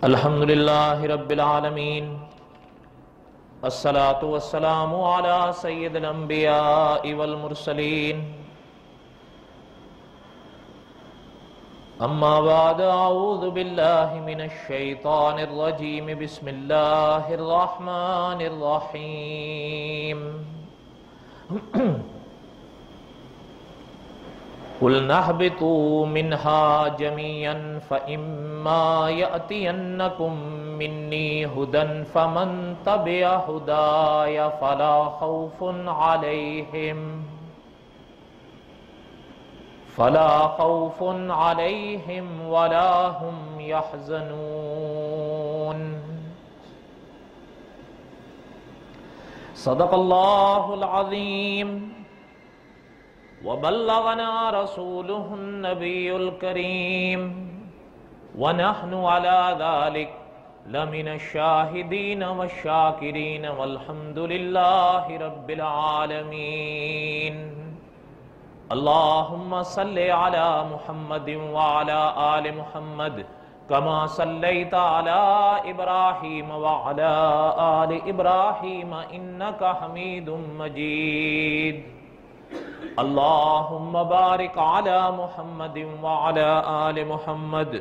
الحمدللہ رب العالمین، الصلاة والسلام علی سید الانبیاء والمرسلین، اما بعد، اعوذ باللہ من الشیطان الرجیم، بسم اللہ الرحمن الرحیم۔ قُلْنَا اهْبِطُوا مِنْهَا جَمِيعًا فَإِمَّا يَأْتِيَنَّكُمْ مِنِّي هُدًى فَمَنْ تَبِعَ هُدَايَ فَلَا خَوْفٌ عَلَيْهِمْ وَلَا هُمْ يَحْزَنُونَ۔ صدق اللہ العظیم، وبلغنا رسوله النبي الكريم، ونحن على ذلك لمن الشاهدين والشاكرين، والحمد لله رب العالمين۔ اللهم صل على محمد وعلى آل محمد كما صليت على إبراهيم وعلى آل إبراهيم إنك حميد مجيد۔ اللهم بارك على محمد وعلى آل محمد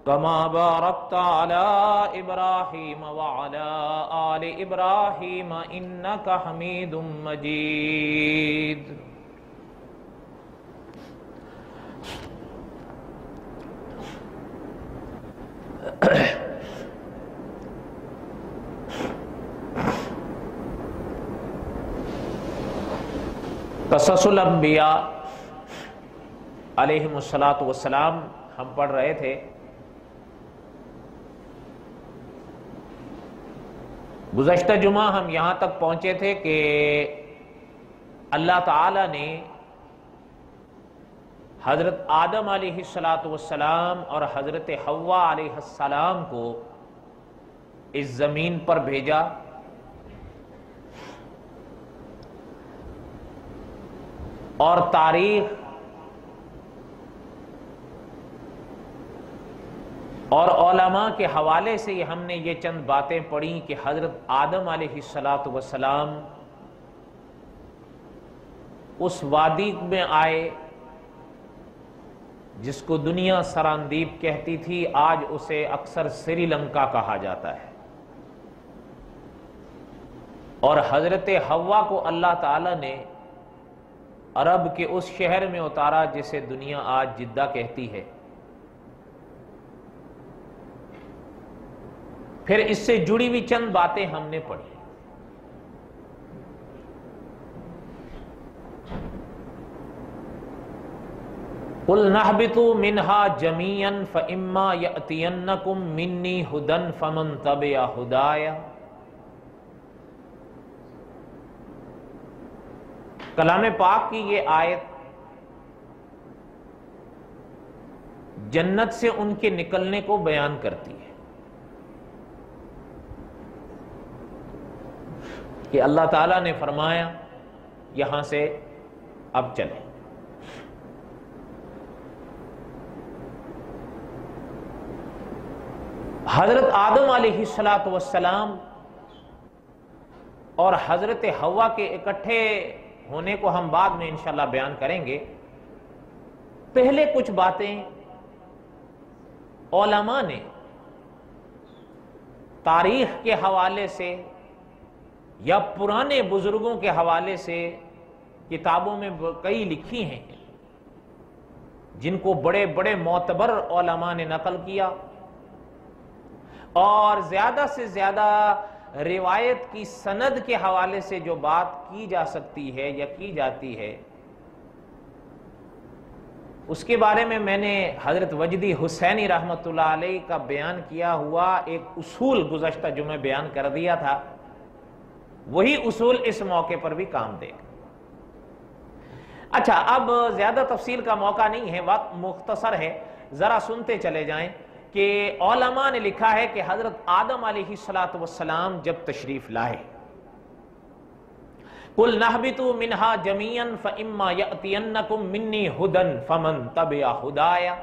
كما باركت على إبراهيم وعلى آل إبراهيم إنك حميد مجيد۔ قصص الانبیاء علیہم السلام ہم پڑھ رہے تھے۔ گزشتہ جمعہ ہم یہاں تک پہنچے تھے کہ اللہ تعالی نے حضرت آدم علیہ السلام اور حضرت حوا علیہ السلام کو اس زمین پر بھیجا، اور تاریخ اور علماء کے حوالے سے ہم نے یہ چند باتیں پڑھی کہ حضرت آدم علیہ السلام اس وادی میں آئے جس کو دنیا سراندیپ کہتی تھی، آج اسے اکثر سری لنکا کہا جاتا ہے، اور حضرت حوا کو اللہ تعالی نے عرب کے اس شہر میں اتارا جسے دنیا آج جدہ کہتی ہے۔ پھر اس سے جڑی ہوئی چند باتیں ہم نے پڑھی۔ قُلْنَا اهْبِطُوا مِنْهَا جَمِيعًا فَإِمَّا يَأْتِيَنَّكُمْ مِنِّي هُدًى فَمَنْ تَبِعَ هُدَايَ۔ کلام پاک کی یہ آیت جنت سے ان کے نکلنے کو بیان کرتی ہے کہ اللہ تعالیٰ نے فرمایا یہاں سے اب چلیں۔ حضرت آدم علیہ السلام اور حضرت حوا کے اکٹھے ہونے کو ہم بعد میں انشاءاللہ بیان کریں گے۔ پہلے کچھ باتیں علماء نے تاریخ کے حوالے سے یا پرانے بزرگوں کے حوالے سے کتابوں میں کئی لکھی ہیں، جن کو بڑے بڑے معتبر علماء نے نقل کیا، اور زیادہ سے زیادہ روایت کی سند کے حوالے سے جو بات کی جا سکتی ہے یا کی جاتی ہے، اس کے بارے میں نے حضرت وجدی حسینی رحمۃ اللہ علیہ کا بیان کیا ہوا ایک اصول گزشتہ جمعہ بیان کر دیا تھا۔ وہی اصول اس موقع پر بھی کام دے گا۔ اچھا، اب زیادہ تفصیل کا موقع نہیں ہے، وقت مختصر ہے، ذرا سنتے چلے جائیں کہ علماء نے لکھا ہے کہ حضرت آدم علیہ السلام جب تشریف لائے قل نہبطوا منہا جمیعا فإما یأتینکم منی ھدی فمن تبع ھدایا۔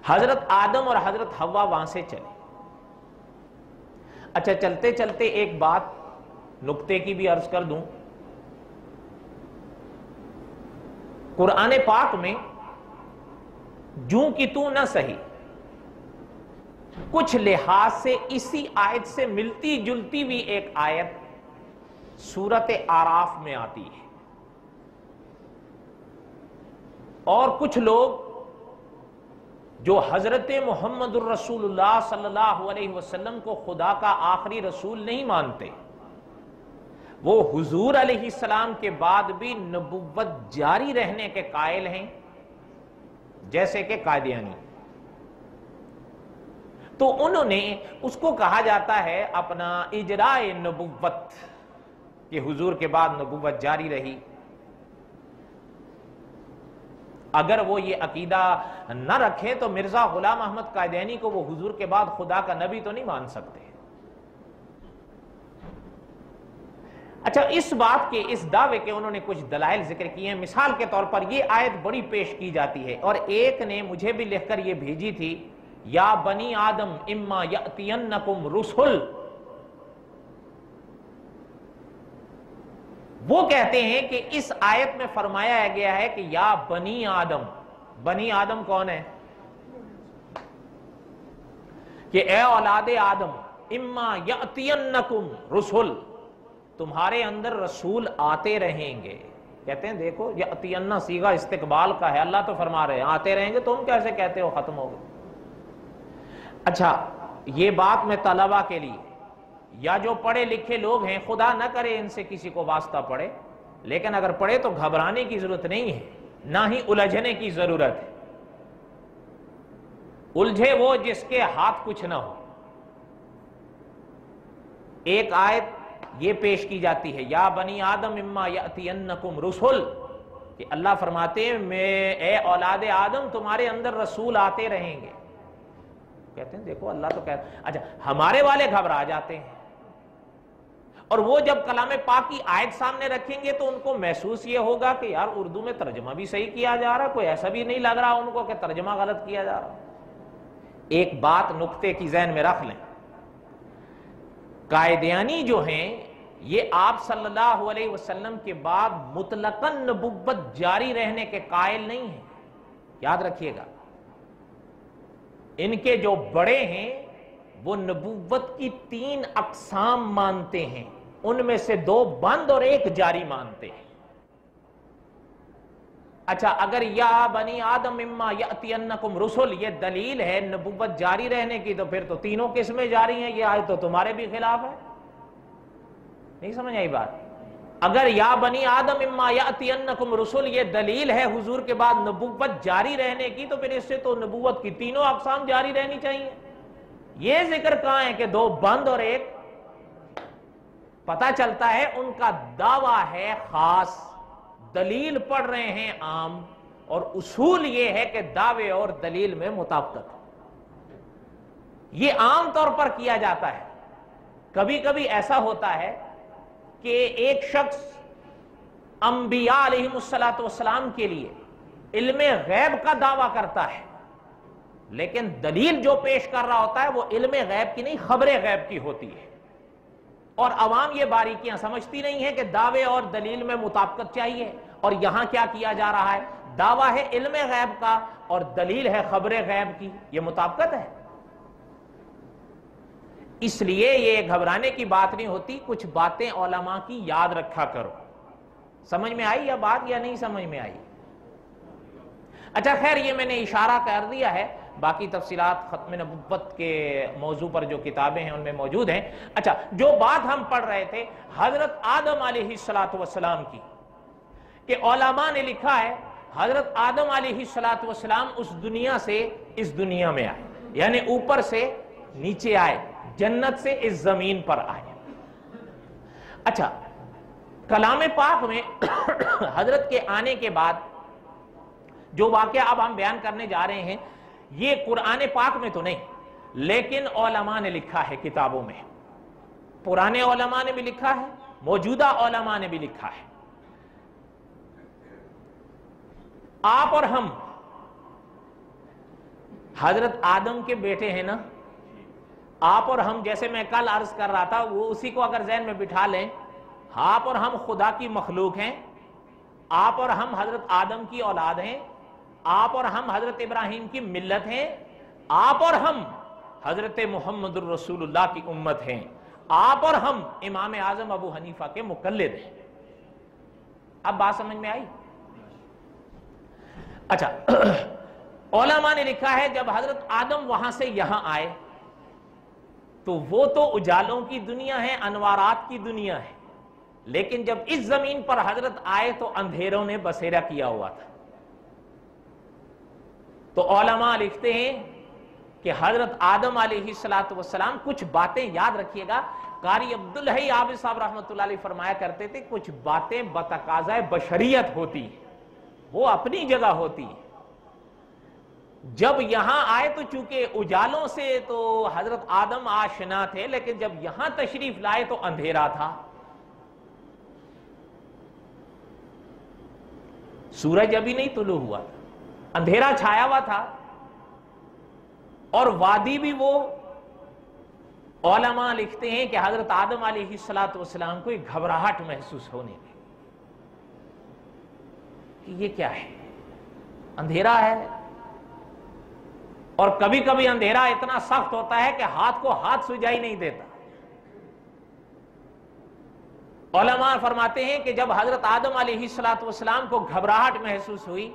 حضرت آدم اور حضرت حوا وہاں سے چلے۔ اچھا چلتے چلتے ایک بات نکتے کی بھی عرض کر دوں، قرآن پاک میں جوں کی تو نہ سہی کچھ لحاظ سے اسی آیت سے ملتی جلتی بھی ایک آیت سورت اعراف میں آتی ہے، اور کچھ لوگ جو حضرت محمد الرسول اللہ صلی اللہ علیہ وسلم کو خدا کا آخری رسول نہیں مانتے، وہ حضور علیہ السلام کے بعد بھی نبوت جاری رہنے کے قائل ہیں، جیسے کہ قادیانی۔ تو انہوں نے اس کو کہا جاتا ہے اپنا اجراء نبوت، کہ حضور کے بعد نبوت جاری رہی۔ اگر وہ یہ عقیدہ نہ رکھیں تو مرزا غلام احمد قادیانی کو وہ حضور کے بعد خدا کا نبی تو نہیں مان سکتے۔ اچھا اس بات کے، اس دعوے کے انہوں نے کچھ دلائل ذکر کیے ہیں۔ مثال کے طور پر یہ آیت بڑی پیش کی جاتی ہے، اور ایک نے مجھے بھی لکھ کر یہ بھیجی تھی، یا بنی آدم اما یأتینکم رسل۔ وہ کہتے ہیں کہ اس آیت میں فرمایا گیا ہے کہ یا بنی آدم، بنی آدم کون ہے؟ کہ اے اولاد آدم، اما یأتینکم رسل، تمہارے اندر رسول آتے رہیں گے۔ کہتے ہیں دیکھو یأتین صیغہ استقبال کا ہے، اللہ تو فرما رہے ہیں آتے رہیں گے، تم کیسے کہتے ہو ختم ہو گئے؟ اچھا یہ بات میں طلبہ کے لیے، یا جو پڑھے لکھے لوگ ہیں، خدا نہ کرے ان سے کسی کو واسطہ پڑے، لیکن اگر پڑھے تو گھبرانے کی ضرورت نہیں ہے، نہ ہی الجھنے کی ضرورت ہے۔ الجھے وہ جس کے ہاتھ کچھ نہ ہو۔ ایک آیت یہ پیش کی جاتی ہے، یا بنی آدم اما یأتینکم رسل، کہ اللہ فرماتے ہیں اے اولاد آدم تمہارے اندر رسول آتے رہیں گے۔ کہتے ہیں دیکھو اللہ تو کہتا ہے۔ اچھا ہمارے والے گھبرا جاتے ہیں، اور وہ جب کلام پاک کی آیت سامنے رکھیں گے تو ان کو محسوس یہ ہوگا کہ یار اردو میں ترجمہ بھی صحیح کیا جا رہا، کوئی ایسا بھی نہیں لگ رہا ان کو کہ ترجمہ غلط کیا جا رہا۔ ایک بات نقطے کی ذہن میں رکھ لیں، قائدیانی جو ہیں یہ آپ صلی اللہ علیہ وسلم کے بعد مطلقاً نبوت جاری رہنے کے قائل نہیں ہیں، یاد رکھیے گا۔ ان کے جو بڑے ہیں وہ نبوت کی 3 اقسام مانتے ہیں، ان میں سے 2 بند اور 1 جاری مانتے ہیں۔ اچھا اگر یا بنی آدم اما یأتینکم رسل یہ دلیل ہے نبوت جاری رہنے کی، تو پھر تو تینوں قسمیں جاری ہیں، یہ آیت تو تمہارے بھی خلاف ہے۔ نہیں سمجھ آئی بات؟ اگر یا بنی آدم اما یأتینکم رسل یہ دلیل ہے حضور کے بعد نبوت جاری رہنے کی، تو پھر اس سے تو نبوت کی تینوں اقسام جاری رہنی چاہیے۔ یہ ذکر کہاں ہے کہ 2 بند اور 1؟ پتہ چلتا ہے ان کا دعویٰ ہے خاص، دلیل پڑھ رہے ہیں عام، اور اصول یہ ہے کہ دعوے اور دلیل میں مطابقت۔ یہ عام طور پر کیا جاتا ہے۔ کبھی کبھی ایسا ہوتا ہے کہ ایک شخص انبیاء علیہ السلام کے لیے علم غیب کا دعویٰ کرتا ہے، لیکن دلیل جو پیش کر رہا ہوتا ہے وہ علم غیب کی نہیں، خبر غیب کی ہوتی ہے، اور عوام یہ باریکیاں سمجھتی نہیں ہے کہ دعوے اور دلیل میں مطابقت چاہیے۔ اور یہاں کیا کیا جا رہا ہے؟ دعویٰ ہے علم غیب کا اور دلیل ہے خبر غیب کی، یہ مطابقت ہے۔ اس لیے یہ گھبرانے کی بات نہیں ہوتی، کچھ باتیں علماء کی یاد رکھا کرو۔ سمجھ میں آئی یا بات یا نہیں سمجھ میں آئی؟ اچھا خیر یہ میں نے اشارہ کر دیا ہے، باقی تفصیلات ختم نبوت کے موضوع پر جو کتابیں ہیں ان میں موجود ہیں۔ اچھا جو بات ہم پڑھ رہے تھے حضرت آدم علیہ السلام کی، کہ علماء نے لکھا ہے حضرت آدم علیہ السلام اس دنیا سے اس دنیا میں آئے، یعنی اوپر سے نیچے آئے، جنت سے اس زمین پر آئے۔ اچھا کلام پاک میں حضرت کے آنے کے بعد جو واقعہ اب ہم بیان کرنے جا رہے ہیں یہ قرآن پاک میں تو نہیں، لیکن علماء نے لکھا ہے کتابوں میں۔ पुराने उलमा ने भी लिखा है, मौजूदा उलमा ने भी लिखा है। आप और हम हजरत आदम के बेटे हैं ना। आप और हम, जैसे मैं कल अर्ज कर रहा था, वो उसी को अगर ज़हन में बिठा लें, आप और हम खुदा की मखलूक हैं। आप और हम हजरत आदम की औलाद हैं। आप और हम हजरत इब्राहिम की मिल्लत हैं। आप और हम हजरत मुहम्मदुर रसूलुल्लाह की उम्मत हैं। आप और हम इमाम आजम अबू हनीफा के मुकल्लिद हैं। अब बात समझ में आई? अच्छा, उलमा ने लिखा है जब हजरत आदम वहां से यहां आए तो वो तो उजालों की दुनिया है, अनवारात की दुनिया है, लेकिन जब इस जमीन पर हजरत आए तो अंधेरों ने बसेरा किया हुआ था। तो उलमा लिखते हैं कि हजरत आदम अलैहिस्सलातु वस्सलाम, कुछ बातें याद रखिएगा, कारी अब्दुल हई आबिद साहब रहमतुल्लाह अलैह फरमाया करते थे, कुछ बातें बतकाज़ा बशरियत होती है, वो अपनी जगह होती है। जब यहां आए तो चूंकि उजालों से तो हजरत आदम आशना थे, लेकिन जब यहां तशरीफ लाए तो अंधेरा था। सूरज अभी नहीं तुलू हुआ था, अंधेरा छाया हुआ था। और वादी भी, वो उलमा लिखते हैं कि हजरत आदम अलैहिस्सलातु वस्सलाम को एक घबराहट महसूस होने लगी कि ये क्या है, अंधेरा है। और कभी कभी अंधेरा इतना सख्त होता है कि हाथ को हाथ सुझाई नहीं देता। उलमा फरमाते हैं कि जब हजरत आदम अलैहिस्सलातु वस्सलाम को घबराहट महसूस हुई,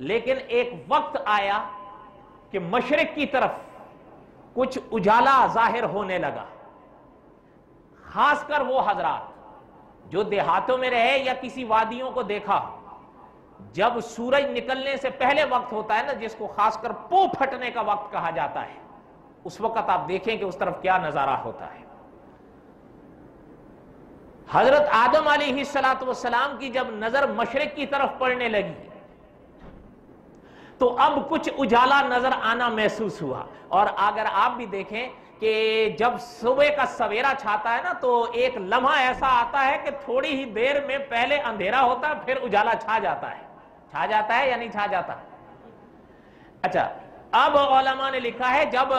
लेकिन एक वक्त आया कि मशरिक की तरफ कुछ उजाला जाहिर होने लगा। खासकर वो हजरात जो देहातों में रहे या किसी वादियों को देखा, जब सूरज निकलने से पहले वक्त होता है ना, जिसको खासकर पो फटने का वक्त कहा जाता है, उस वक्त आप देखें कि उस तरफ क्या नजारा होता है। हजरत आदम अलैहिस्सलातु वस्सलाम की जब नजर मशरिक की तरफ पड़ने लगी तो अब कुछ उजाला नजर आना महसूस हुआ। और अगर आप भी देखें कि जब सुबह का सवेरा छाता है ना, तो एक लम्हा ऐसा आता है कि थोड़ी ही देर में पहले अंधेरा होता है, फिर उजाला छा जाता है। छा जाता है या नहीं छा जाता? अच्छा, अब उलमा ने लिखा है जब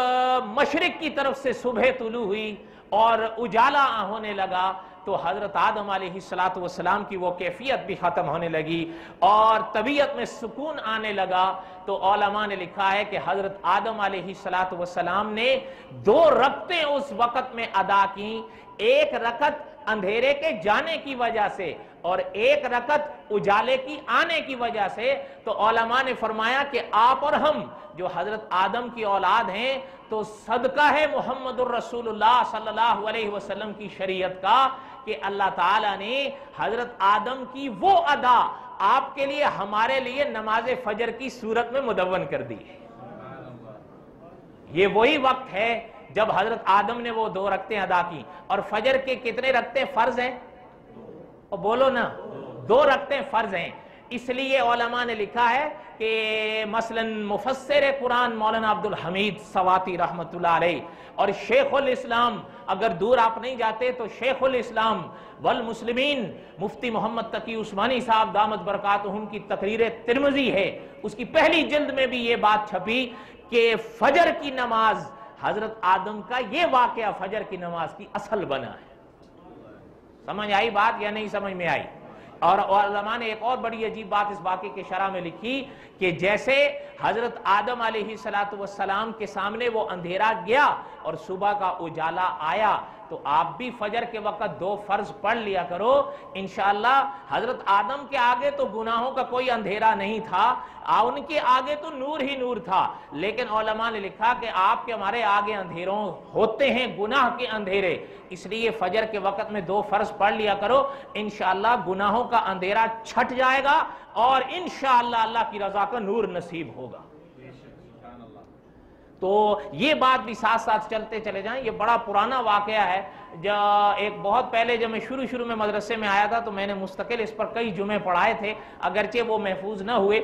मशरिक की तरफ से सुबह तुलू हुई और उजाला होने लगा तो हजरत आदम अलैहिस्सलातु वस्सलाम की वो कैफियत भी खत्म होने लगी और तबीयत में सुकून आने लगा। तो उलमा ने लिखा है कि हजरत आदम अलैहिस्सलातु वस्सलाम ने 2 रकतें उस वक्त में अदा की, एक रकत अंधेरे के जाने की वजह से और एक रकत उजाले की आने की वजह से। तो उलमा ने फरमाया कि आप और हम जो हजरत आदम की औलाद हैं, तो सदका है मुहम्मदुर रसूलुल्लाह सल्लल्लाहु अलैहि वसल्लम की शरीयत का कि अल्लाह ताला ने हजरत आदम की वो अदा आपके लिए, हमारे लिए नमाज फजर की सूरत में मुदव्वन कर दी है। ये वही वक्त है जब हजरत आदम ने वो 2 रकतें अदा की। और फजर के कितने रकतें फर्ज हैं? और बोलो ना, 2 रकतें फर्ज हैं। इसलिए उलमा ने लिखा है कि मसलन मुफस्सिर कुरान मौलाना अब्दुल हमीद सवाती रहमतुल्लाह अलैह और शेखुल इस्लाम, अगर दूर आप नहीं जाते तो शेखुल इस्लाम वल मुस्लिमीन मुफ्ती मोहम्मद तकी उस्मानी साहब दामत बरकातुहुम की तकरीर तिरमिज़ी है, उसकी पहली जिल्द में भी ये बात छपी कि फजर की नमाज, हजरत आदम का ये वाकया फजर की नमाज की असल बना है। समझ आई बात या नहीं समझ में आई? और उलमा ने एक और बड़ी अजीब बात इस वाक़े के शरह में लिखी कि जैसे हजरत आदम अलैहिस्सलातु वस्सलाम के सामने वो अंधेरा गया और सुबह का उजाला आया, तो आप भी फजर के वक्त 2 फर्ज पढ़ लिया करो इंशाअल्लाह। हजरत आदम के आगे तो गुनाहों का कोई अंधेरा नहीं था, उनके आगे तो नूर ही नूर था, लेकिन उलमा ने लिखा कि आपके हमारे आगे अंधेरों होते हैं गुनाह के अंधेरे, इसलिए फजर के वक्त में 2 फर्ज पढ़ लिया करो, इंशाअल्लाह गुनाहों का अंधेरा छट जाएगा और इंशाअल्लाह अल्लाह की रजा का नूर नसीब होगा। तो ये बात भी साथ साथ चलते चले जाएं। ये बड़ा पुराना वाकया है। एक बहुत पहले जब मैं शुरू में मदरसे में आया था तो मैंने मुस्तकिल इस पर कई जुमे पढ़ाए थे, अगरचे वो महफूज न हुए।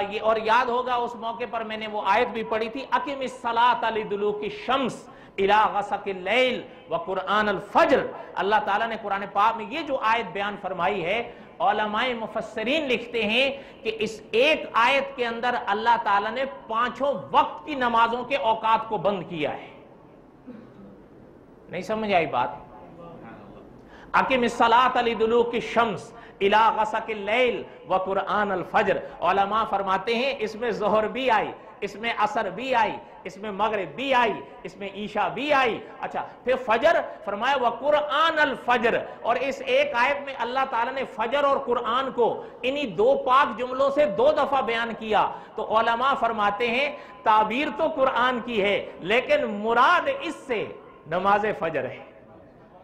ये और याद होगा उस मौके पर मैंने वो आयत भी पढ़ी थी, अकीमिस सलात लिदुलूकी शम्स, इला गसकिल लैल व कुरआन अल फज्र। अल्लाह ताला ने कुरान पाक में ये जो आयत बयान फरमाई है, उलमाए मुफस्सिरीन लिखते हैं कि इस एक आयत के अंदर अल्लाह ताला ने पांचों वक्त की नमाजों के औकात को बंद किया है। नहीं समझ आई बात? अकीमिस्सलात लिदुलूकी शम्स इला गसकिल लैल व कुरआन अल फज्र। उलमा फरमाते हैं इसमें ज़ोहर भी आई, इसमें असर भी आई, इसमें मगरिब भी आई, इसमें ईशा भी आई। अच्छा, फिर फजर फरमाया व कुरआन अल फज्र। और इस एक आयत में अल्लाह ताला ने फजर और कुरआन को इन्हीं दो पाक जुमलों से दो दफा बयान किया। तो उलमा फरमाते हैं ताबीर तो कुरआन की है, लेकिन मुराद इससे नमाज फजर है।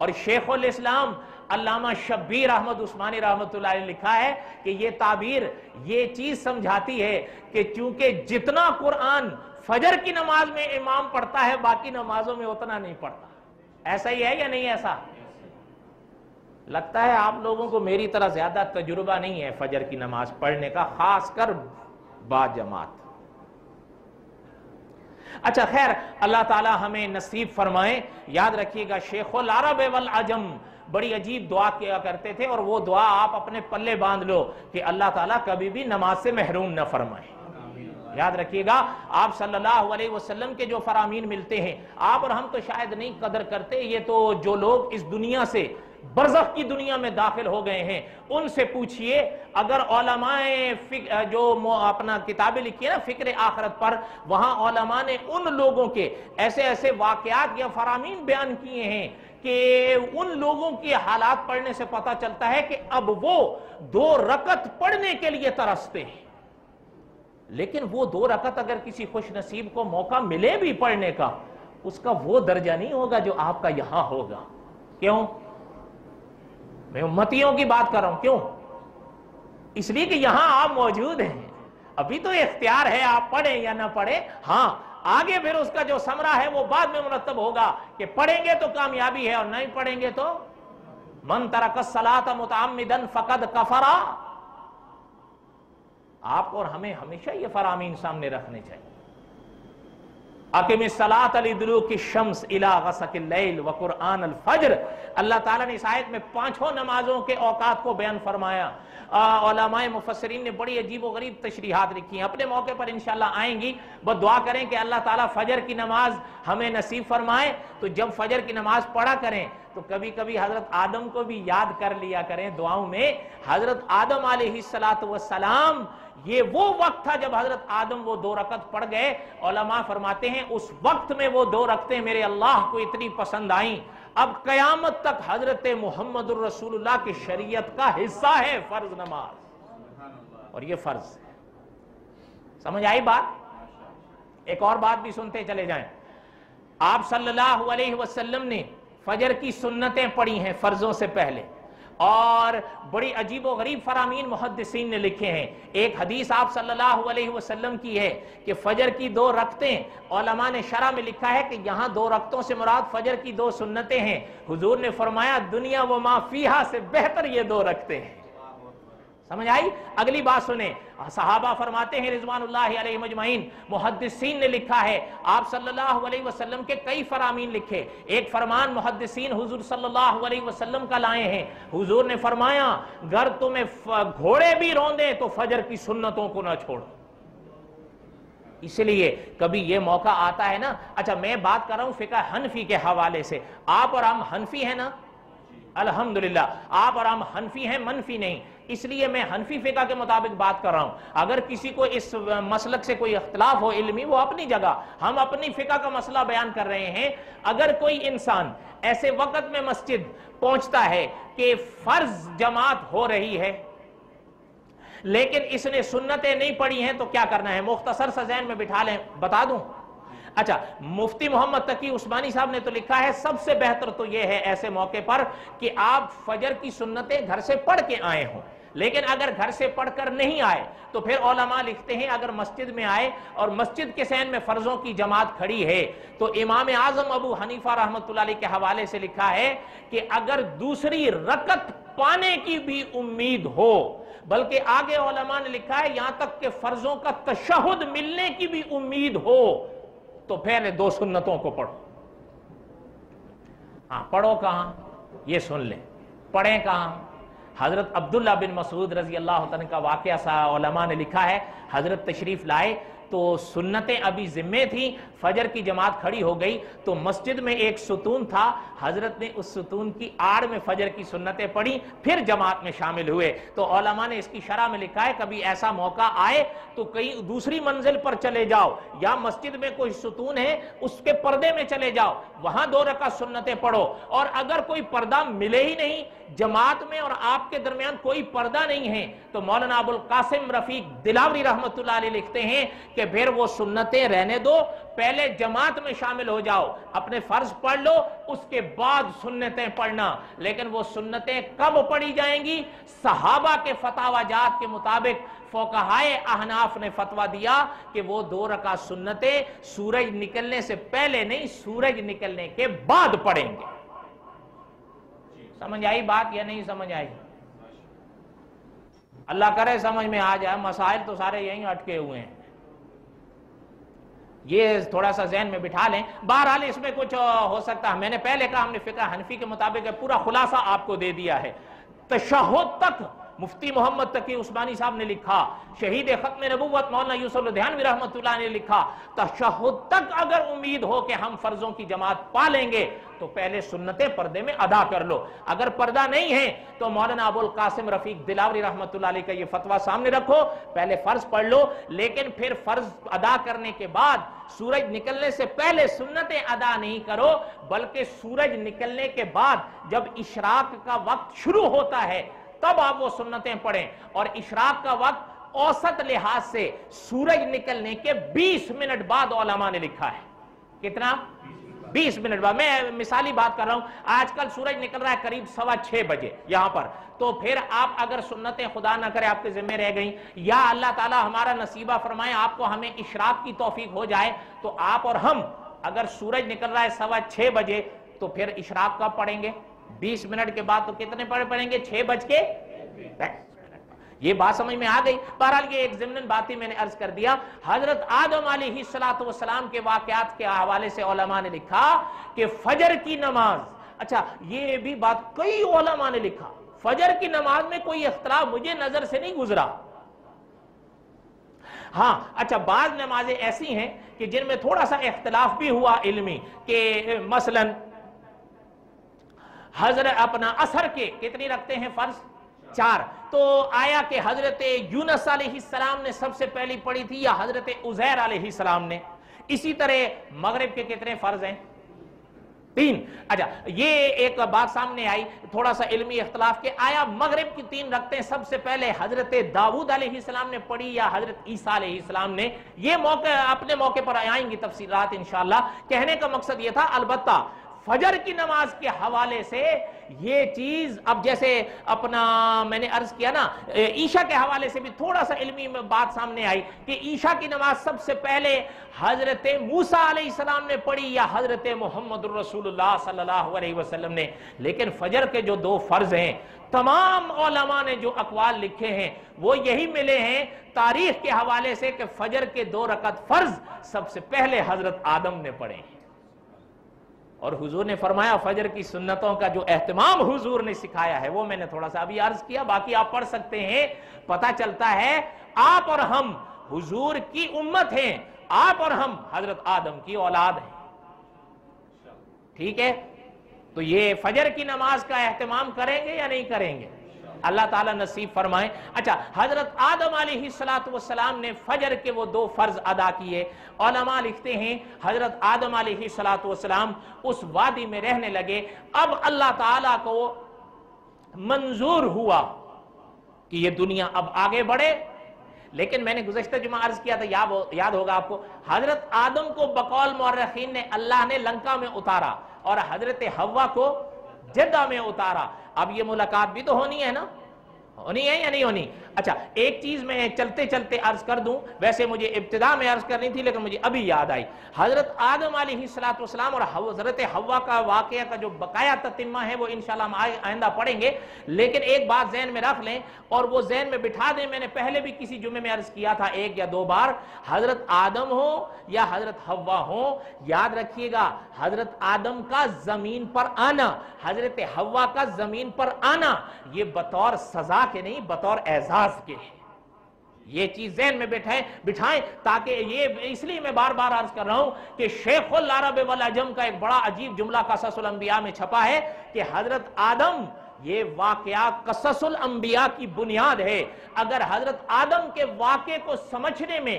और शेखुल इस्लाम अल्लामा शब्बीर अहमद उस्मानी रहमतुल्लाह अलैह लिखा है कि ये ताबीर ये चीज समझाती है कि चूंकि जितना कुरान फजर की नमाज में इमाम पढ़ता है बाकी नमाजों में उतना नहीं पढ़ता। ऐसा ही है या नहीं ऐसा? लगता है आप लोगों को मेरी तरह ज्यादा तजुर्बा नहीं है फजर की नमाज पढ़ने का, खासकर बाजमात। अच्छा खैर, अल्लाह ताला हमें नसीब फरमाए। याद रखिएगा शेखुल अरब वल अजम बड़ी अजीब दुआ किया करते थे, और वो दुआ आप अपने पल्ले बांध लो कि अल्लाह ताला कभी भी नमाज से महरूम न फरमाए। याद रखिएगा, आप सल्लल्लाहु अलैहि वसल्लम के जो फरामीन मिलते हैं, आप और हम तो शायद नहीं कदर करते, ये तो जो लोग इस दुनिया से बरज़ख की दुनिया में दाखिल हो गए हैं उनसे पूछिए। अगर उलमाए जो अपना किताबें लिखी है ना फिक्र आखिरत पर, वहां उलमा ने उन लोगों के ऐसे ऐसे वाकयात या फरामीन बयान किए हैं कि उन लोगों के हालात पढ़ने से पता चलता है कि अब वो 2 रकत पढ़ने के लिए तरसते हैं, लेकिन वो 2 रकत अगर किसी खुश नसीब को मौका मिले भी पढ़ने का, उसका वो दर्जा नहीं होगा जो आपका यहां होगा। क्यों? मैं उम्मतियों की बात कर रहा हूं। क्यों? इसलिए कि यहां आप मौजूद हैं। अभी तो इख्तियार है आप पढ़ें या ना पढ़ें। हाँ, आगे फिर उसका जो समरा है वो बाद में मुरतब होगा कि पढ़ेंगे तो कामयाबी है और नहीं पढ़ेंगे तो मन तरकस सलात मुतअम्मिदन फकद कफरा। आप और हमें हमेशा ये फरामीन सामने रखने चाहिए। अकीमिस्सलात लिदुलूकी शम्स इला गसकिल लैल व कुरआन अल फज्र। अल्लाह ताला ने इस आयत में 5 नमाजों के औकात को बयान फरमाया। उलमाए मुफस्सिरीन ने बड़ी अजीब व गरीब तशरीहात लिखी हैं, अपने मौके पर इंशाअल्लाह आएंगी। बस दुआ करें कि अल्लाह ताला फजर की नमाज हमें नसीब फरमाए। तो जब फजर की नमाज पढ़ा करें तो कभी कभी हजरत आदम को भी याद कर लिया करें दुआओं में। हजरत आदम अलैहिस्सलातु वस्सलाम, ये वो वक्त था जब हजरत आदम वो 2 रकत पढ़ गए। उलमा फरमाते हैं उस वक्त में वो 2 रकतें मेरे अल्लाह को इतनी पसंद आई, अब कयामत तक हजरत मुहम्मदुर रसूलुल्लाह की शरीयत का हिस्सा है फर्ज नमाज, और ये फर्ज है। समझ आई बात? एक और बात भी सुनते चले जाएं। आप सल्लल्लाहु अलैहि वसल्लम ने फजर की सुन्नतें पढ़ी हैं फर्जों से पहले, और बड़ी अजीब व गरीब फरामीन मुहद्दिसीन ने लिखे हैं। एक हदीस आप सल्लल्लाहु अलैहि वसल्लम की है कि फजर की 2 रकतें, उलमा ने शरह में लिखा है कि यहाँ 2 रकतों से मुराद फजर की 2 सुन्नतें हैं। हुजूर ने फरमाया दुनिया व मा फीहा से बेहतर ये 2 रकतें हैं। समझ आई? अगली बात सुने, सहाबा फरमाते हैं रिजवानुल्लाहि अलैहिम अजमईन, मुहद्दिसीन ने लिखा है, आप सल्लल्लाहु अलैहि वसल्लम के कई फरामीन लिखे। एक फरमान मुहद्दिसीन हुजूर सल्लल्लाहु अलैहि वसल्लम का लाए हैं। हुजूर ने फरमाया अगर तुम्हें घोड़े भी रौंदे तो फजर की सुन्नतों को ना छोड़ो। इसलिए कभी ये मौका आता है ना। अच्छा, मैं बात कर रहा हूं फिक़ह हनफी के हवाले से। आप और हम हनफी हैं ना, अल्हम्दुलिल्लाह। आप और हम हनफी हैं, मनफी नहीं। इसलिए मैं हनफी फिक़ा के मुताबिक बात कर रहा हूं। अगर किसी को इस मसलक से कोई इख्तिलाफ हो इल्मी, वो अपनी जगह, हम अपनी फिक़ा का मसला बयान कर रहे हैं। अगर कोई इंसान ऐसे वक्त में मस्जिद पहुंचता है कि फर्ज जमात हो रही है लेकिन इसने सुन्नतें नहीं पढ़ी हैं, तो क्या करना है? मुख्तसर सा ज़हन में बिठा लें, बता दूं। अच्छा, मुफ्ती मोहम्मद तकी उस्मानी साहब ने तो लिखा है सबसे बेहतर तो यह है ऐसे मौके पर कि आप फजर की सुन्नतें घर से पढ़ के आए हों। लेकिन अगर घर से पढ़कर नहीं आए तो फिर उलमा लिखते हैं अगर मस्जिद में आए और मस्जिद के सहन में फर्जों की जमात खड़ी है तो इमाम आजम अबू हनीफा रहमतुल्लाह अलैह के हवाले से लिखा है कि अगर दूसरी रकत पाने की भी उम्मीद हो, बल्कि आगे उलमा ने लिखा है यहां तक कि फर्जों का तशहुद मिलने की भी उम्मीद हो, तो फिर 2 सुन्नतों को पढ़ो। हाँ, पढ़ो कहाँ, ये सुन लें, पढ़ें कहाँ। हजरत अब्दुल्ला बिन मसूद रजी अल्लाह तआला का वाक़या सा उलमा ने लिखा है, हजरत तशरीफ लाए तो सुन्नतें अभी जिम्मे थी, फजर की जमात खड़ी हो गई तो मस्जिद में एक सुतून था, हजरत ने उस सुतून की आड़ में फजर की सुन्नतें पढ़ी, फिर जमात में शामिल हुए। तो उलमा ने इसकी शरह में लिखा है कभी ऐसा मौका आए तो कहीं दूसरी मंजिल पर चले जाओ, या मस्जिद में कोई सुतून है उसके पर्दे में चले जाओ, वहां 2 रकात सुन्नतें पढ़ो। और अगर कोई पर्दा मिले ही नहीं, जमात में और आपके दरमियान कोई पर्दा नहीं है, तो मौलाना अबुल कासिम रफीक दिलावरी रहमतुल्लाह अलैह लिखते हैं कि फिर वो सुन्नतें रहने दो, पहले जमात में शामिल हो जाओ, अपने फर्ज पढ़ लो, उसके बाद सुन्नतें पढ़ना। लेकिन वो सुन्नतें कब पढ़ी जाएंगी? सहाबा के फतावाजात के मुताबिक फौकहाए अहनाफ ने फतवा दिया कि वो 2 रकात सुन्नतें सूरज निकलने से पहले नहीं, सूरज निकलने के बाद पढ़ेंगे। समझ आई बात या नहीं समझ आई? अल्लाह करे समझ में आ जाए, मसाइल तो सारे यहीं अटके हुए हैं, ये थोड़ा सा ज़हन में बिठा लें। बहरहाल इसमें कुछ हो सकता है, मैंने पहले कहा हमने फिक्र हनफी के मुताबिक पूरा खुलासा आपको दे दिया है। तशहुद तक मुफ्ती मोहम्मद तकी उस्मानी साहब ने लिखा, शहीद खत्म नबुव्वत मौलाना यूसुफ लुधियानवी रहमतुल्लाह ने लिखा, तशहुद तक अगर उम्मीद हो कि हम फर्जों की जमात पा लेंगे तो पहले सुन्नतें पर्दे में अदा कर लो। अगर पर्दा नहीं है तो मौलाना अबुल कासिम रफीक दिलावरी रहमतुल्लाह अलैह का ये फतवा सामने रखो, पहले फर्ज पढ़ लो, लेकिन फिर फर्ज अदा करने के बाद सूरज निकलने से पहले सुन्नतें अदा नहीं करो, बल्कि सूरज निकलने के बाद जब इशराक का वक्त शुरू होता है तब आप वो सुन्नतें पढ़ें। और इशराक का वक्त औसत लिहाज से सूरज निकलने के 20 मिनट बाद उलमा ने लिखा है। कितना? 20 मिनट बाद। मैं मिसाली बात कर रहा हूं, आजकल सूरज निकल रहा है करीब 6:15 बजे यहां पर, तो फिर आप अगर सुन्नतें खुदा ना करे आपके जिम्मे रह गई, या अल्लाह ताला हमारा नसीबा फरमाए आपको हमें इशराक की तौफीक हो जाए, तो आप और हम अगर सूरज निकल रहा है 6:15 बजे तो फिर इशराक कब पढ़ेंगे? 20 मिनट के बाद। तो कितने पढ़ेंगे? 6:10। ये बात समझ में आ गई। बहरहाल ये एक ज़िम्नन बात ही मैंने अर्ज कर दिया। हजरत आदम अलैहिस्सलातु वस्सलाम के वाक़यात के हवाले से उलमा ने लिखा कि फजर की नमाज, अच्छा ये भी बात कई उलमा ने लिखा, फजर की नमाज में कोई इख्तिलाफ मुझे नजर से नहीं गुजरा। हाँ अच्छा, बाज नमाजें ऐसी हैं कि जिनमें थोड़ा सा इख्तिलाफ भी हुआ इल्मी, के मसलन हजरत अपना असर के कितनी रखते हैं फर्ज? 4। तो आया कि हजरत यूनुस अलैहिस्सलाम ने सबसे पहली पढ़ी थी या हजरत उज़ैर अलैहिस्सलाम ने? इसी तरह मगरिब के कितने फर्ज हैं? 3। अच्छा ये एक बात सामने आई, थोड़ा सा इल्मी इख्तिलाफ के, आया मगरिब की 3 रखते हैं सबसे पहले हजरत दाऊद अलैहिस्सलाम ने पढ़ी या हजरत ईसा अलैहिस्सलाम ने? ये मौके अपने मौके पर आएंगी तफसीलात इंशाअल्लाह। कहने का मकसद ये था, अलबत्ता फजर की नमाज के हवाले से ये चीज, अब जैसे अपना मैंने अर्ज किया ना, ईशा के हवाले से भी थोड़ा सा इल्मी में बात सामने आई कि ईशा की नमाज सबसे पहले हजरत मूसा अलैहिस्सलाम ने पढ़ी या हजरत मोहम्मद रसूलुल्लाह सल्लल्लाहु अलैहि वसल्लम ने। लेकिन फजर के जो 2 फर्ज हैं, तमाम उलमा ने जो अकवाल लिखे हैं वो यही मिले हैं तारीख के हवाले से कि फजर के 2 रकात फर्ज सबसे पहले हजरत आदम ने पढ़े हैं। और हुजूर ने फरमाया फजर की सुन्नतों का जो एहतमाम हुजूर ने सिखाया है वो मैंने थोड़ा सा अभी अर्ज किया, बाकी आप पढ़ सकते हैं। पता चलता है आप और हम हुजूर की उम्मत हैं, आप और हम हजरत आदम की औलाद हैं। ठीक है, तो ये फजर की नमाज का एहतमाम करेंगे या नहीं करेंगे? अल्लाह ताला नसीब फरमाए। अच्छा, हजरत आदम अलैहिस्सलातु वस्सलाम ने फजर के वो 2 फर्ज अदा किए। उलमा लिखते हैं हजरत आदम अलैहिस्सलातु वस्सलाम उस वादी में रहने लगे। अब अल्लाह ताला को मंजूर हुआ कि ये दुनिया अब आगे बढ़े, लेकिन मैंने गुज़श्ता जुमा अर्ज किया था, याद होगा आपको, हजरत आदम को बकौल मुअर्रिखीन ने अल्लाह ने लंका में उतारा और हजरत हव्वा को जद्दा में उतारा। अब ये मुलाकात भी तो होनी है ना, होनी है या नहीं होनी? اچھا ایک چیز میں چلتے چلتے عرض کر دوں، ویسے مجھے ابتدا میں عرض کرنی تھی لیکن مجھے ابھی یاد آئی۔ حضرت آدم علیہ السلام اور حضرت حوا کا واقعہ کا جو بقایا تتمہ ہے وہ انشاءاللہ ہم آئندہ پڑھیں گے، لیکن ایک بات ذہن میں رکھ لیں اور وہ ذہن میں بٹھا دیں، میں نے پہلے بھی کسی جمعے میں عرض کیا تھا ایک یا دو بار، حضرت آدم ہو یا حضرت حوا ہو، یاد رکھیے گا حضرت آدم کا زمین پر آنا، حضرت حوا کا زمین پر آنا، یہ بطور سزا کے نہیں بطور اعزاز کے ہیں۔ یہ چیز ذہن میں بٹھائیں تاکہ یہ اس لیے میں بار بار عرض کر رہا ہوں کہ شیخ العرب والعجم کا ایک بڑا عجیب جملہ قصص الانبیاء میں چھپا ہے کہ حضرت آدم، یہ واقعہ قصص الانبیاء کی بنیاد ہے، اگر حضرت آدم کے واقعے کو سمجھنے میں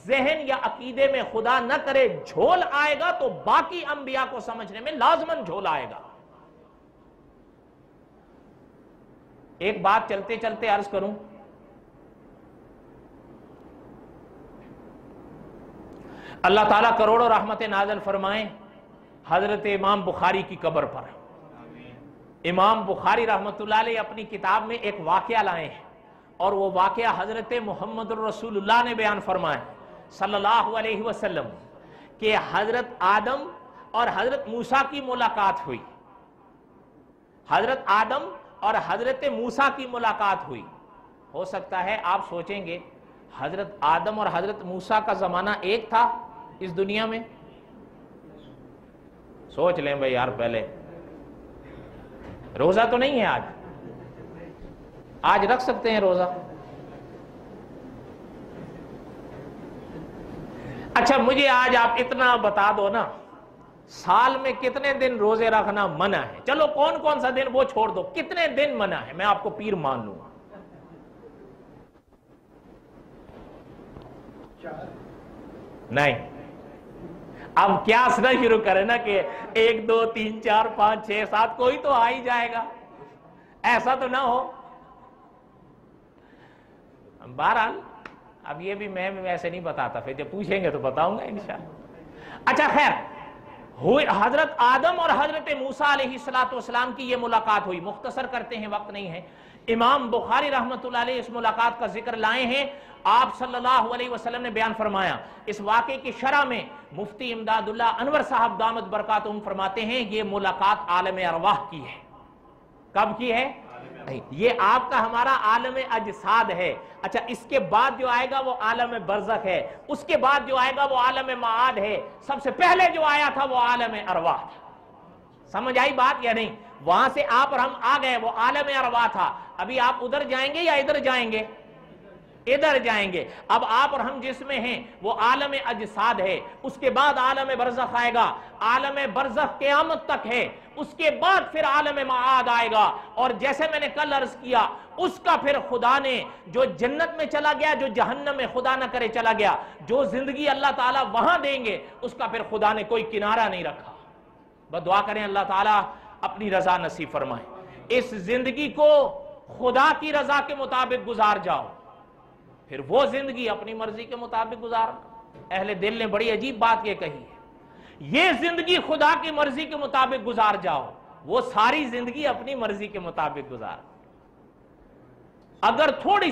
ذہن یا عقیدے میں خدا نہ کرے جھول آئے گا تو باقی انبیاء کو سمجھنے میں لازماً جھول آئے گا۔ ایک بات چلتے چلتے عرض کروں، اللہ تعالیٰ کروڑوں رحمت نازل فرمائیں حضرت امام بخاری کی قبر پر۔ امام بخاری رحمت اللہ علیہ اپنی کتاب میں ایک واقعہ لائے ہیں اور وہ واقعہ حضرت محمد الرسول اللہ نے بیان فرمایا صلی اللہ علیہ وسلم کہ حضرت آدم اور حضرت موسیٰ کی ملاقات ہوئی۔ حضرت آدم اور حضرت موسیٰ کی ملاقات ہوئی۔ ہو سکتا ہے آپ سوچیں گے حضرت آدم اور حضرت موسیٰ کا زمانہ ایک تھا اس دنیا میں؟ سوچ لیں بھائی یار، پہلے روزہ تو نہیں ہے آج رکھ سکتے ہیں روزہ؟ اچھا مجھے آج آپ اتنا بتا دو نا، سال میں کتنے دن روزے رکھنا منع ہے؟ چلو کون کون سا دن وہ چھوڑ دو، کتنے دن منع ہے؟ میں آپ کو پیر مان لوں گا۔ نہیں، اب قیاس نہ شروع کرے نا کہ 1 2 3 4 5 6 7 کوئی تو آ ہی جائے گا، ایسا تو نہ ہو۔ بہرحال اب یہ بھی میں ویسے نہیں بتاتا، پھر جب پوچھیں گے تو بتاؤں گا انشاءاللہ۔ اچھا خیر، حضرت آدم اور حضرت موسیٰ علیہ السلام کی یہ ملاقات ہوئی، مختصر کرتے ہیں وقت نہیں ہے۔ امام بخاری رحمت اللہ علیہ اس ملاقات کا ذکر لائے ہیں، آپ صلی اللہ علیہ وسلم نے بیان فرمایا۔ اس واقعے کی شرح میں مفتی امداد اللہ انور صاحب دامت برکاتہم فرماتے ہیں یہ ملاقات عالم ارواح کی ہے۔ کب کی ہے؟ یہ آپ کا ہمارا عالم اجساد ہے۔ اچھا اس کے بعد جو آئے گا وہ عالم برزخ ہے، اس کے بعد جو آئے گا وہ عالم معاد ہے، سب سے پہلے جو آیا تھا وہ عالم ارواح تھا۔ سمجھ آئی بات یا نہیں؟ وہاں سے آپ اور ہم آ گئے، وہ عالم ارواح تھا۔ ابھی آپ ادھر جائیں گے یا ادھر جائیں گے؟ ادھر جائیں گے۔ اب آپ اور ہم جس میں ہیں وہ عالم اجساد ہے، اس کے بعد عالم برزخ آئے گا، عالم برزخ قیامت تک ہے، اس کے بعد پھر عالم معاد آئے گا، اور جیسے میں نے کل عرض کیا اس کا پھر خدا نے جو جنت میں چلا گیا، جو جہنم میں خدا نہ کرے چلا گیا، جو زندگی اللہ تعالیٰ وہاں دیں گے اس کا پھر خدا نے کوئی کنارہ نہیں رکھا۔ بس دعا کریں اللہ تعالیٰ اپنی رضا نصیب فرمائے۔ اس زندگی کو خدا کی رضا کے مطابق گزار جاؤ، پھر وہ زندگی اپنی مرضی کے مطابق گزار۔ اہل دل نے بڑی عجیب بات یہ کہی ہے، یہ زندگی خدا کی مرضی کے مطابق گزار جاؤ، وہ ساری زندگی اپنی مرضی کے مطابق گزار۔ اگر تھوڑی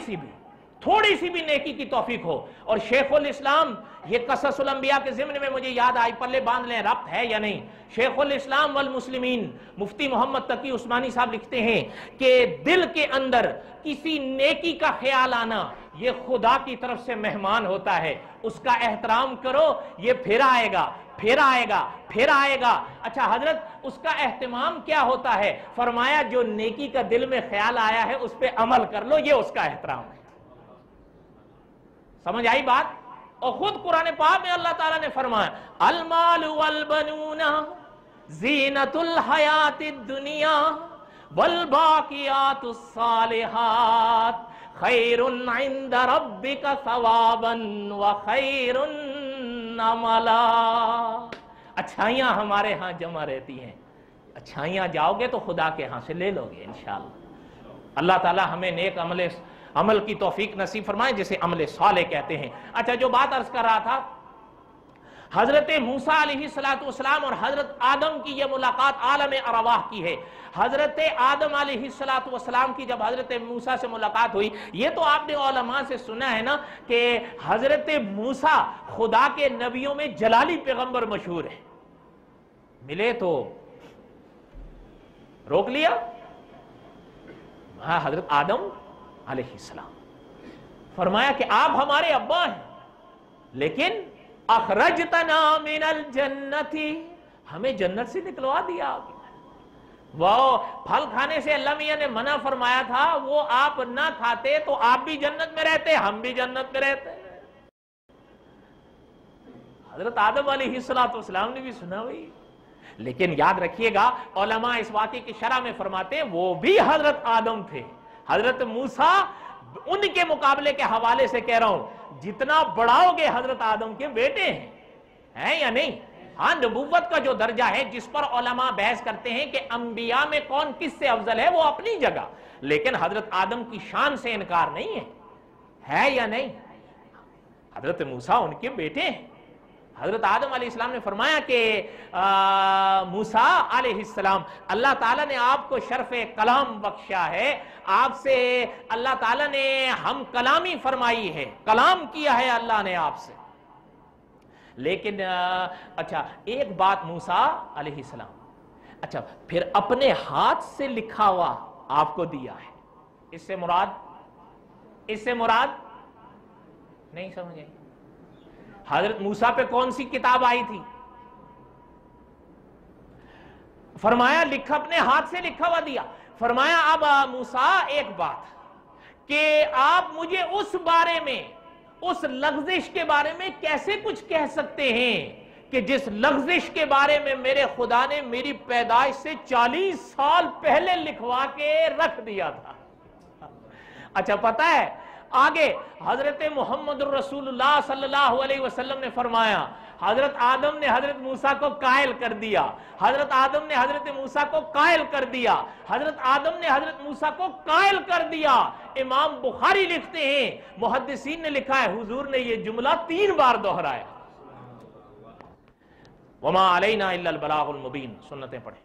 سی بھی نیکی کی توفیق ہو، اور شیخ الاسلام یہ قصص الانبیاء کے ضمن میں مجھے یاد آئی، پلے باندھ لیں ربط ہے یا نہیں، شیخ الاسلام والمسلمین مفتی محمد تقی عثمانی صاحب لکھتے ہیں کہ دل کے اندر کسی نیکی کا خیال آنا یہ خدا کی طرف سے مہمان ہوتا ہے، اس کا احترام کرو، یہ پھر آئے گا پھر آئے گا پھر آئے گا۔ اچھا حضرت اس کا اہتمام کیا ہوتا ہے؟ فرمایا جو نیکی کا دل میں خیال آیا ہے اس پہ عمل کر لو، یہ اس کا احترام ہے۔ سمجھ آئی بات؟ اور خود قرآن پاک میں اللہ تعالیٰ نے فرمایا المال والبنون زینت الحیات الدنیا والباقیات الصالحات خیر عند ربک ثوابا وخیر عملا۔ اچھائیاں ہمارے ہاں جمع رہتی ہیں، اچھائیاں جاؤ گے تو خدا کے ہاں سے لے لو گے انشاءاللہ۔ اللہ تعالیٰ ہمیں نیک عمل کی توفیق نصیب فرمائے جسے عمل صالح کہتے ہیں۔ اچھا جو بات عرض کر رہا تھا، حضرت موسیٰ علیہ السلام اور حضرت آدم کی یہ ملاقات عالم ارواح کی ہے. حضرت آدم علیہ السلام کی جب حضرت موسیٰ سے ملاقات ہوئی، یہ تو آپ نے علماء سے سنا ہے نا کہ حضرت موسیٰ خدا کے نبیوں میں جلالی پیغمبر مشہور ہے. ملے تو روک لیا. ہاں حضرت آدم علیہ السلام فرمایا کہ آپ ہمارے ابا ہیں، لیکن اخرجتنا من الجنت، ہمیں جنت سے نکلوا دیا آپ نے. وہ پھل کھانے سے اللہ میاں نے منع فرمایا تھا، وہ آپ نہ کھاتے تو آپ بھی جنت میں رہتے، ہم بھی جنت میں رہتے. حضرت آدم علیہ السلام نے بھی سنا ہوئی. لیکن یاد رکھیے گا علماء اس واقعے کی شرح میں فرماتے ہیں وہ بھی حضرت آدم تھے. حضرت موسیٰ ان کے مقابلے کے حوالے سے کہہ رہا ہوں، جتنا بڑھاؤ گے حضرت آدم کے بیٹے ہیں یا نہیں. ہاں نبوت کا جو درجہ ہے جس پر علماء بحث کرتے ہیں کہ انبیاء میں کون کس سے افضل ہے، وہ اپنی جگہ، لیکن حضرت آدم کی شان سے انکار نہیں ہے یا نہیں. حضرت موسیٰ ان کے بیٹے ہیں. حضرت آدم علیہ السلام نے فرمایا کہ موسیٰ علیہ السلام، اللہ تعالیٰ نے آپ کو شرف کلام بخشا ہے، آپ سے اللہ تعالیٰ نے ہم کلامی فرمائی ہے، کلام کیا ہے اللہ نے آپ سے. لیکن اچھا ایک بات موسیٰ علیہ السلام، اچھا پھر اپنے ہاتھ سے لکھا ہوا آپ کو دیا ہے، اس سے مراد نہیں سمجھے. حضرت موسیٰ پہ کون سی کتاب آئی تھی؟ فرمایا اپنے ہاتھ سے لکھا ہوا دیا. فرمایا اب موسیٰ ایک بات کہ آپ مجھے اس بارے میں، اس لغزش کے بارے میں کیسے کچھ کہہ سکتے ہیں کہ جس لغزش کے بارے میں میرے خدا نے میری پیدائش سے 40 سال پہلے لکھوا کے رکھ دیا تھا. اچھا پتہ ہے آگے حضرت محمد الرسول اللہ صلی اللہ علیہ وسلم نے فرمایا حضرت آدم نے حضرت موسیٰ کو قائل کر دیا، حضرت آدم نے حضرت موسیٰ کو قائل کر دیا، حضرت آدم نے حضرت موسیٰ کو قائل کر دیا. امام بخاری لکھتے ہیں، محدثین نے لکھا ہے حضور نے یہ جملہ 3 بار دہرایا. وما علینا الا البلاغ المبین. سنتیں پڑھیں.